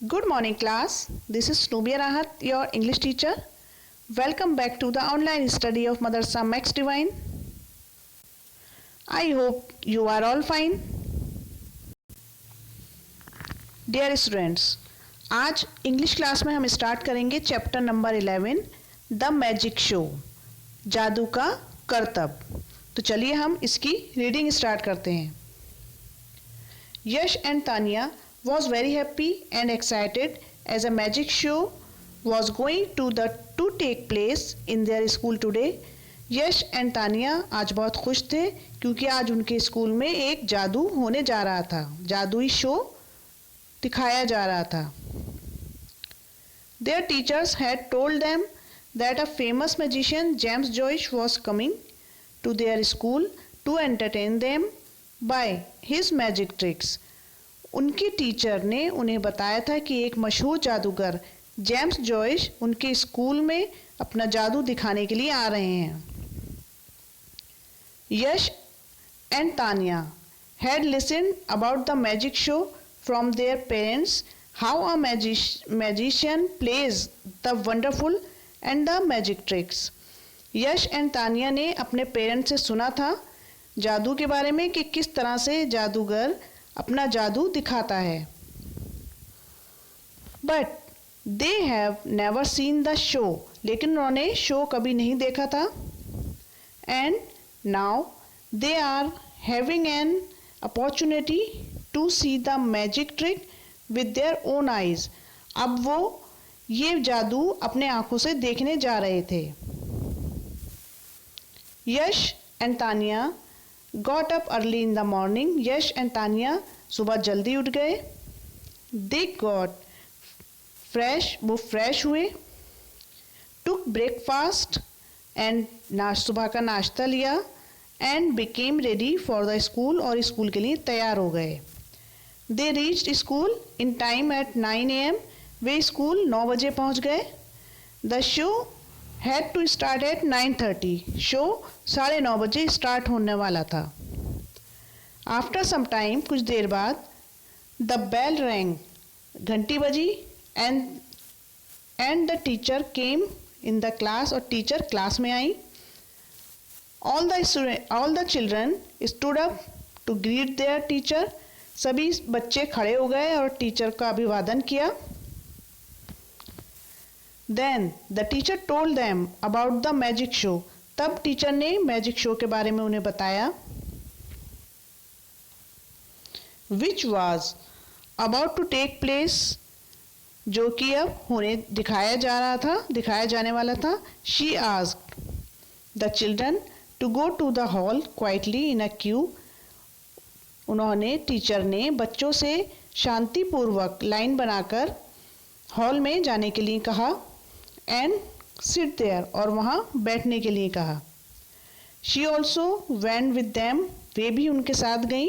Good morning, class. This is Nubia Rahat, your English teacher. Welcome back to the online study of Madrasa Max Divine. I hope you are all fine. Dear students, आज English class में हम start करेंगे chapter number 11 the magic show, जादू का करतब। तो चलिए हम इसकी रीडिंग स्टार्ट करते हैं। Yash and Tania was very happy and excited as a magic show was going to take place in their school today. Yash and Tania आज बहुत खुश थे क्योंकि आज उनके स्कूल में एक जादू होने जा रहा था, जादुई शो दिखाया जा रहा था। Their teachers had told them that a famous magician James Joyce was coming to their school to entertain them by his magic tricks. उनके टीचर ने उन्हें बताया था कि एक मशहूर जादूगर जेम्स जॉयस उनके स्कूल में अपना जादू दिखाने के लिए आ रहे हैं। Yash and Tania had listened about the magic show from their parents, how a magician plays the wonderful and the magic tricks. Yash and Tania ने अपने पेरेंट्स से सुना था जादू के बारे में कि किस तरह से जादूगर अपना जादू दिखाता है। But they have never seen the show, लेकिन उन्होंने शो कभी नहीं देखा था। And now they are having an opportunity to see the magic trick with their own eyes. अब वो ये जादू अपने आंखों से देखने जा रहे थे। Yash and Tania got up early in the morning. Yash and Tania सुबह जल्दी उठ गए। दे गॉट फ्रेश, वो फ्रेश हुए। टुक ब्रेकफास्ट एंड सुबह का नाश्ता लिया। And became ready for the school, और स्कूल के लिए तैयार हो गए। They reached school in time at 9 AM। वे स्कूल 9 बजे पहुंच गए। The show had to start at 9:30। Show 9:30 बजे स्टार्ट होने वाला था। आफ्टर सम टाइम, कुछ देर बाद, द बेल रैंग, घंटी बजी। And the teacher came in the class, और टीचर क्लास में आई। All the children stood up to greet their teacher. सभी बच्चे खड़े हो गए और टीचर का अभिवादन किया। Then the teacher told them about the magic show. तब टीचर ने मैजिक शो के बारे में उन्हें बताया। Which was about to take place, जो कि अब दिखाया जाने वाला था। She asked the children to go to the hall quietly in a queue. उन्होंने, टीचर ने बच्चों से शांतिपूर्वक लाइन बनाकर हॉल में जाने के लिए कहा। एंड सिट देयर, और वहाँ बैठने के लिए कहा। She also went with them, वे भी उनके साथ गई।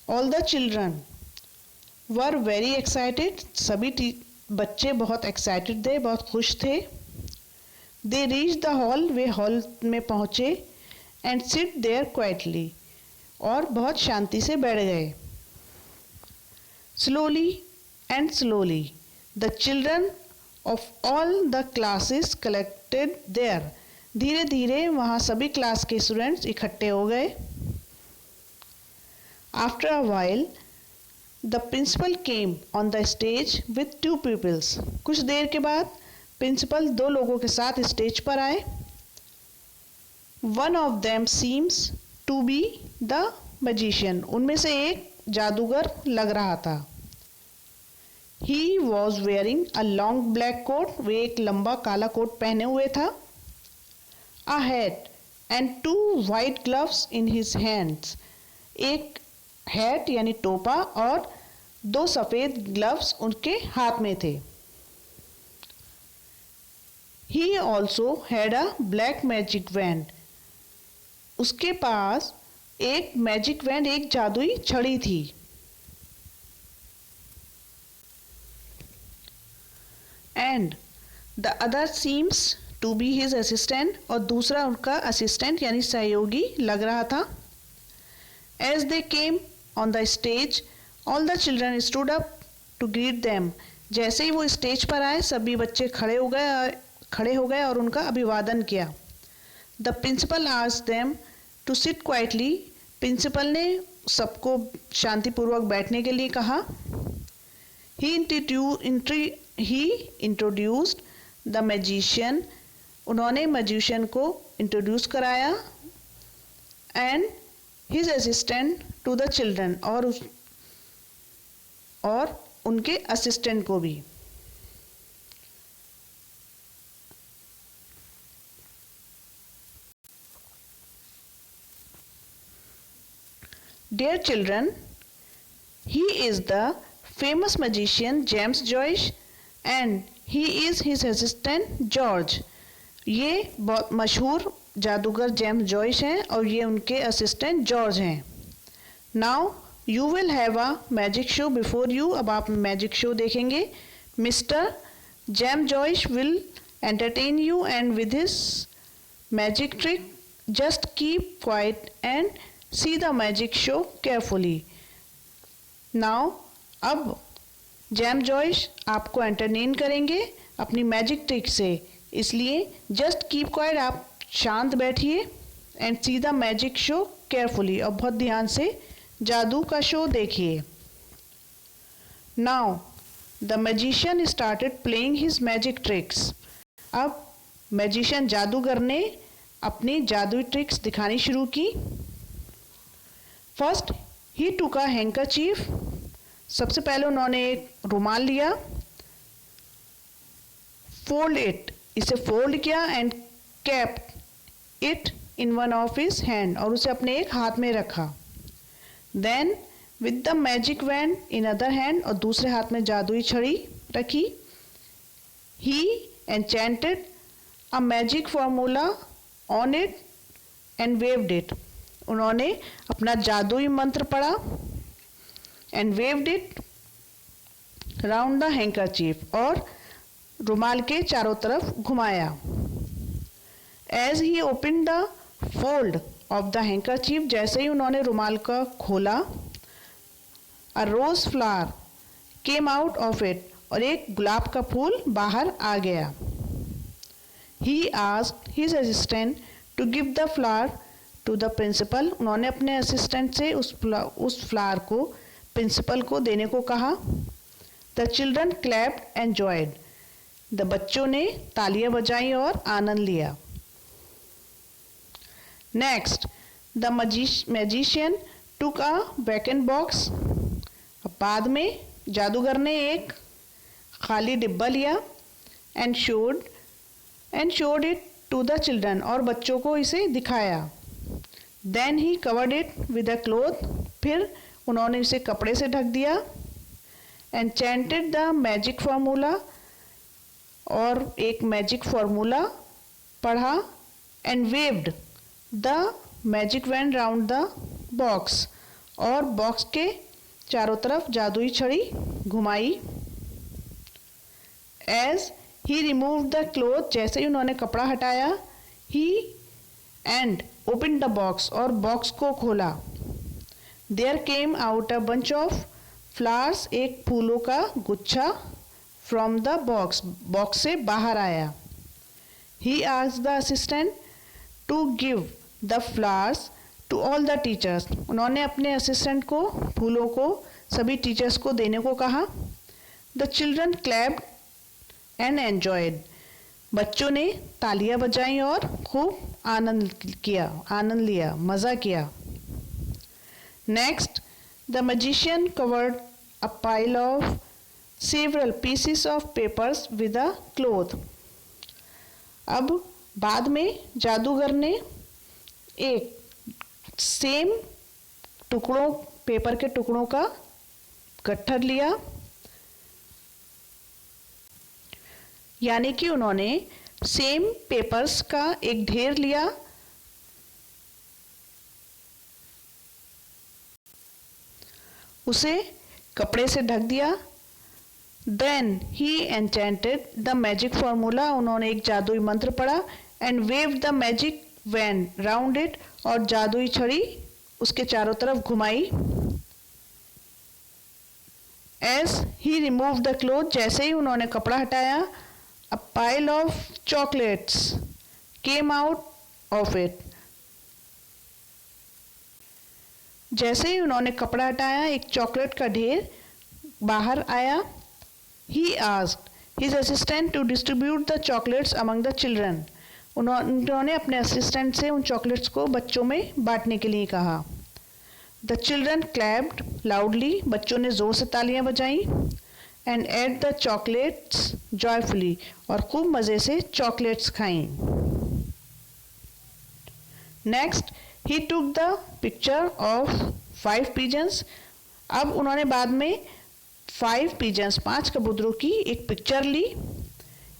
All the children were very excited, सभी बच्चे बहुत एक्साइटेड थे, बहुत खुश थे। दे रीच द हॉल, वे हॉल में पहुँचे। एंड सिट देयर क्वाइटली, और बहुत शांति से बैठ गए। Slowly and slowly the children of all the classes collected there. धीरे धीरे वहाँ सभी क्लास के स्टूडेंट्स इकट्ठे हो गए। After a while, the principal came on the stage with 2 pupils. कुछ देर के बाद प्रिंसिपल 2 लोगों के साथ स्टेज पर आए। One of them seems to be the magician. उनमें से एक जादूगर लग रहा था। He was wearing a long black coat. वे एक लंबा काला कोट पहने हुए था। A hat and 2 white gloves in his hands. एक हैट यानी टोपा और 2 सफ़ेद ग्लव्स उनके हाथ में थे। He also had a black magic wand. उसके पास एक मैजिक वैंड, एक जादुई छड़ी थी। And the other seems to be his assistant, और दूसरा उनका असिस्टेंट यानी सहयोगी लग रहा था। As they came on the stage, all the children stood up to greet them. जैसे ही वो स्टेज पर आए सभी बच्चे खड़े हो गए और उनका अभिवादन किया। The principal asked them to sit quietly. Principal ने सबको शांतिपूर्वक बैठने के लिए कहा। He introduced the magician. उन्होंने मैजिशियन को इंट्रोड्यूस कराया। And his assistant to the children, और उनके असिस्टेंट को भी। Dear children, he is the famous magician James Joyce and he is his assistant George. ये बहुत मशहूर जादूगर जेम्स जॉयस हैं और ये उनके असिस्टेंट जॉर्ज हैं। Now you will have a magic show before you. अब आप मैजिक शो देखेंगे। Mister James Joyce will entertain you and with his magic trick. Just keep quiet and see the magic show carefully. Now अब James Joyce आपको entertain करेंगे अपनी magic trick से, इसलिए just keep quite, आप शांत बैठिए। And see the magic show carefully, और बहुत ध्यान से जादू का शो देखिए। Now the magician started playing his magic tricks. अब मैजिशियन जादूगर ने अपनी जादुई ट्रिक्स दिखानी शुरू की। फर्स्ट ही टूक अ हैंकरचीफ। सबसे पहले उन्होंने एक रुमाल लिया। फोल्ड इट, इसे फोल्ड किया। And kept it in one of his hand, और उसे अपने एक हाथ में रखा। Then with the magic wand in other hand, और दूसरे हाथ में जादुई छड़ी रखी। He enchanted a magic formula on it and waved it. उन्होंने अपना जादुई मंत्र पढ़ा and waved it round the handkerchief, और रुमाल के चारों तरफ घुमाया। As he open the fold of the handkerchief, जैसे ही उन्होंने रुमाल का खोला, a rose flower came out of it, और एक गुलाब का फूल बाहर आ गया। He asked his assistant to give the flower to the principal. उन्होंने अपने असिस्टेंट से उस फ्लावर को प्रिंसिपल को देने को कहा। The children clapped and enjoyed. The बच्चों ने तालियां बजाई और आनंद लिया। Next the magician took a vacant box. बाद में जादूगर ने एक खाली डिब्बा लिया and showed it to the children, और बच्चों को इसे दिखाया। Then he covered it with a cloth. फिर उन्होंने इसे कपड़े से ढक दिया। And chanted the magic formula, और एक मैजिक फार्मूला पढ़ा। And waved the magic wand round the box, और बॉक्स के चारों तरफ जादुई छड़ी घुमाई। As he removed the cloth, जैसे ही उन्होंने कपड़ा हटाया, he and open the box, और बॉक्स को खोला। There came out a bunch of flowers, एक फूलों का गुच्छा। फ्रॉम द बॉक्स से बाहर आया। He asked the assistant to give the flowers to all the teachers. उन्होंने अपने असिस्टेंट को फूलों को सभी टीचर्स को देने को कहा। The children clapped and enjoyed. बच्चों ने तालियां बजाई और खूब आनंद लिया, मज़ा किया। Next the magician covered a pile of several pieces of papers with a cloth. अब बाद में जादूगर ने एक सेम पेपर के टुकड़ों का गट्ठर लिया, यानी कि उन्होंने सेम पेपर्स का एक ढेर लिया। उसे कपड़े से ढक दिया। Then he enchanted the magic formula, उन्होंने एक जादुई मंत्र पढ़ा। And waved the magic wand round it, और जादुई छड़ी उसके चारों तरफ घुमाई। As he removed the cloth, जैसे ही उन्होंने कपड़ा हटाया, a pile of chocolates came out of it. जैसे ही उन्होंने कपड़ा हटाया, एक चॉकलेट का ढेर बाहर आया. He asked his assistant to distribute the chocolates among the children. उन्होंने अपने असिस्टेंट से उन चॉकलेट्स को बच्चों में बांटने के लिए कहा. The children clapped loudly. बच्चों ने जोर से तालियां बजाई. And ate the chocolates joyfully. और खूब मज़े से chocolates खाईं. Next, he took the picture of 5 pigeons. अब उन्होंने बाद में 5 pigeons 5 कबूतरों की एक पिक्चर ली.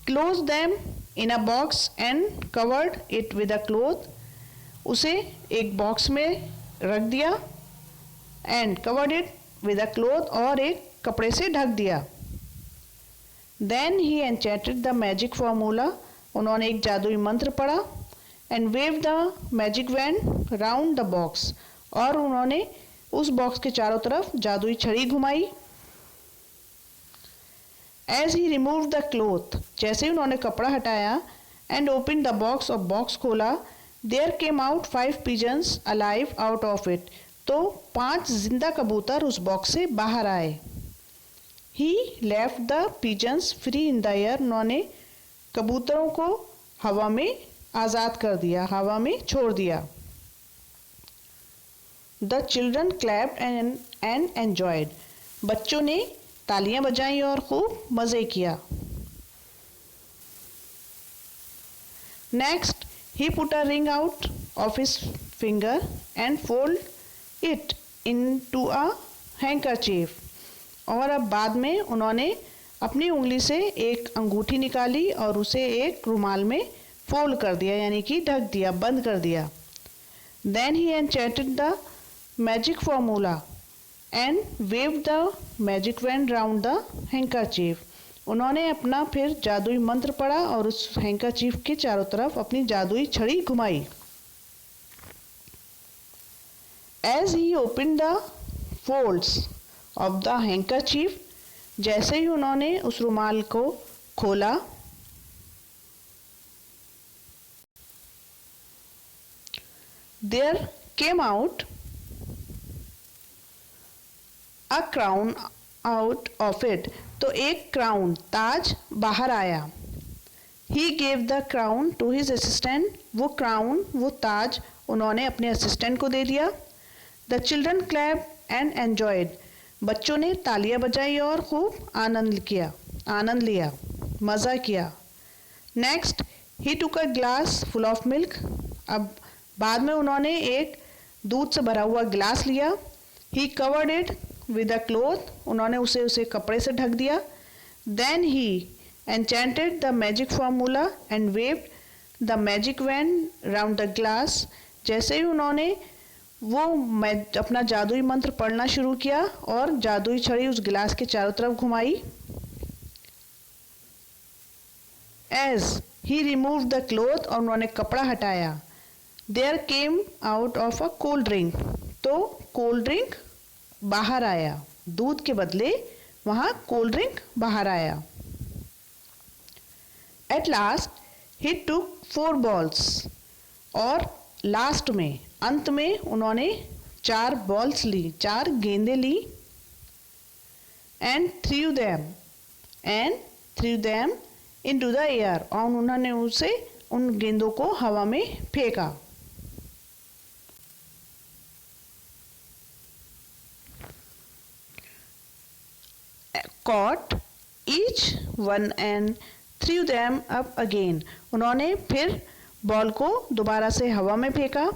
Closed them in a box and covered it with a cloth. उसे एक बॉक्स में रख दिया and covered it with a cloth और एक कपड़े से ढक दिया. Then he enchanted the magic formula. उन्होंने एक जादुई मंत्र पढ़ा and waved the magic wand round the box. और उन्होंने उस बॉक्स के चारों तरफ जादुई छड़ी घुमाई. As he removed the cloth, जैसे ही उन्होंने कपड़ा हटाया and opened the box और बॉक्स खोला, there came out 5 pigeons alive out of it. तो 5 जिंदा कबूतर उस बॉक्स से बाहर आए. He left the pigeons free in the air. उन्होंने कबूतरों को हवा में आज़ाद कर दिया, हवा में छोड़ दिया. The children clapped and enjoyed. बच्चों ने तालियां बजाई और खूब मज़े किया. Next, he put a ring out of his finger and folded it into a handkerchief. और अब बाद में उन्होंने अपनी उंगली से एक अंगूठी निकाली और उसे एक रुमाल में फोल्ड कर दिया, यानी कि ढक दिया, बंद कर दिया. Then he enchanted the magic formula and waved the magic wand round the handkerchief. उन्होंने अपना फिर जादुई मंत्र पढ़ा और उस हैंकरचीफ के चारों तरफ अपनी जादुई छड़ी घुमाई. As he opened the folds of the handkerchief, जैसे ही उन्होंने उस रुमाल को खोला, there came out a crown out of it. तो एक क्राउन, ताज बाहर आया. He gave the crown to his assistant. वो क्राउन, वो ताज उन्होंने अपने असिस्टेंट को दे दिया. The children clapped and enjoyed. बच्चों ने तालियां बजाई और खूब आनंद लिया, मज़ा किया. Next, he took a glass full of milk. अब बाद में उन्होंने एक दूध से भरा हुआ गिलास लिया. He covered it with a cloth. उन्होंने उसे कपड़े से ढक दिया. Then he enchanted the magic formula and waved the magic wand round the glass. जैसे ही उन्होंने वो अपना जादुई मंत्र पढ़ना शुरू किया और जादुई छड़ी उस गिलास के चारों तरफ घुमाई. As he removed the cloth, और उन्होंने कपड़ा हटाया, there came out of a cold drink. तो कोल्ड ड्रिंक बाहर आया, दूध के बदले वहाँ कोल्ड ड्रिंक बाहर आया. At last he took 4 balls. और लास्ट में, अंत में उन्होंने 4 बॉल्स ली, 4 गेंदें ली. and threw them into the air. और उन्होंने उन गेंदों को हवा में फेंका. Caught each one and threw them up again. उन्होंने फिर बॉल को दोबारा से हवा में फेंका.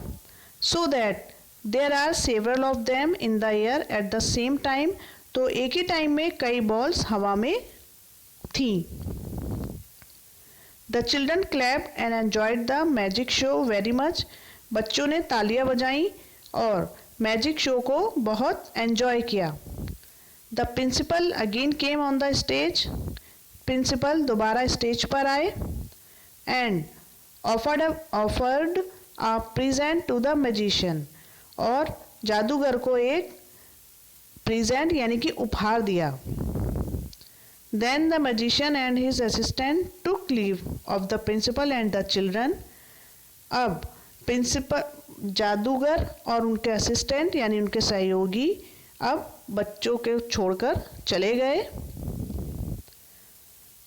So that there are several of them in the air at the same time. तो एक ही टाइम में कई बॉल्स हवा में थी. The children clapped and enjoyed the magic show very much. बच्चों ने तालियां बजाईं और मैजिक शो को बहुत एंजॉय किया. The principal again came on the stage. Principal दोबारा स्टेज पर आए and offered a present to the magician. और जादूगर को एक प्रेजेंट यानी कि उपहार दिया। Then the magician and his assistant took leave of the principal and the children. अब प्रिंसिपल, जादूगर और उनके असिस्टेंट यानी उनके सहयोगी अब बच्चों को छोड़कर चले गए।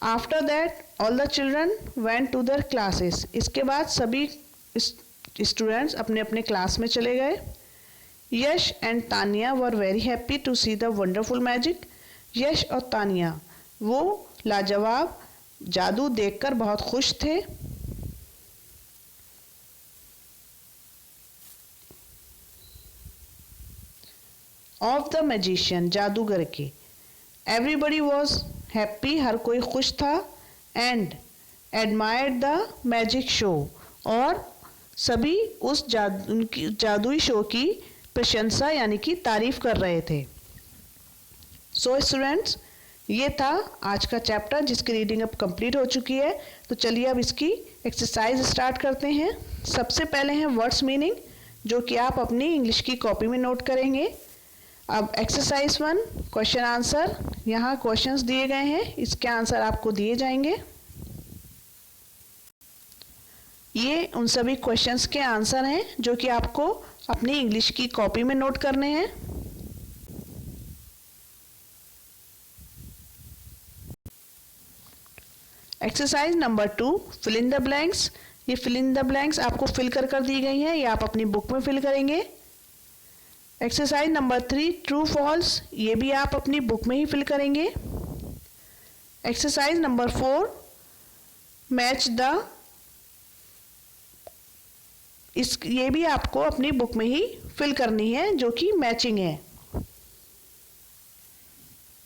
After that all the children went to their classes. इसके बाद सभी स्टूडेंट्स अपने अपने क्लास में चले गए। Yash and Tania were very happy to see the wonderful magic. Yash और तानिया वो लाजवाब जादू देखकर बहुत खुश थे। ऑफ द मैजिशियन, जादूगर के। एवरीबडी वॉज हैप्पी, हर कोई खुश था। And admired the magic show, और सभी उस जादुई शो की प्रशंसा यानी कि तारीफ कर रहे थे। सो स्टूडेंट्स, ये था आज का चैप्टर जिसकी रीडिंग अब कंप्लीट हो चुकी है। तो चलिए अब इसकी एक्सरसाइज स्टार्ट करते हैं। सबसे पहले है वर्ड्स मीनिंग, जो कि आप अपनी इंग्लिश की कॉपी में नोट करेंगे। अब एक्सरसाइज 1 क्वेश्चन आंसर, यहाँ क्वेश्चंस दिए गए हैं, इसके आंसर आपको दिए जाएंगे। ये उन सभी क्वेश्चंस के आंसर हैं जो कि आपको अपनी इंग्लिश की कॉपी में नोट करने हैं। Exercise number 2 fill in the blanks. ये फिल इन द ब्लैंक्स आपको फिल कर दी गई हैं, ये आप अपनी बुक में फिल करेंगे। एक्सरसाइज नंबर 3 ट्रू फॉल्स, ये भी आप अपनी बुक में ही फिल करेंगे। एक्सरसाइज नंबर 4 मैच द, ये भी आपको अपनी बुक में ही फिल करनी है, जो कि मैचिंग है।